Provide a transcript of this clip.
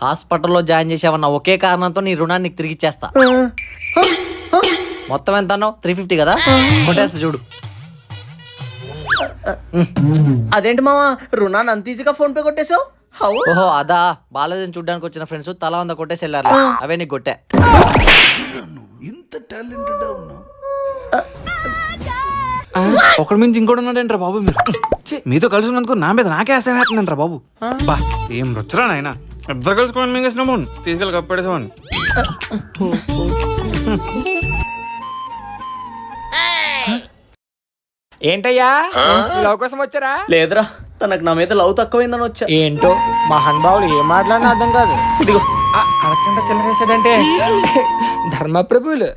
హాస్పిటల్లో జాయిన్ చేసావన్న ఒకే కారణంతో నీ రుణాన్ని నీకు తిరిగి ఇచ్చేస్తా. మొత్తం ఎంత అన్నావు? 350 కదా, కొట్టేస్తా చూడు. అదేంటి మావా రుణాన్ని అంత ఈజీగా ఫోన్ పే కొట్టేసావు? ఓహో అదా, బాలేదని చూడ్డానికి వచ్చిన ఫ్రెండ్స్ తలా 100 కొట్టేసి వెళ్ళారు. అవే నీకు కొట్టా. ఇంత టాలెంటెడ్ ఉన్నావు. ఒకటి మించి ఇంకోటి ఉన్నాడంట్రా బాబు. మీరు మీతో కలిసి ఉన్నందుకు నా మీద నాకే వేస్తానంటారా బాబు. బా ఏం రుచరా నాయన. ఇద్దరు కలుసుకొని మింగేసినాము, తీసుకెళ్ళి కప్పేసామని. ఏంటయ్యా లవ్ కోసం వచ్చారా? లేదురా, తనకు నా మీద లవ్ తక్కువైందని వచ్చా. ఏంటో మహాన్ బావులు ఏం మాట్లాడినా అర్థం కాదు. ఇదిగో అడగకుండా చిల్లరేసాడంటే ధర్మప్రభువులు.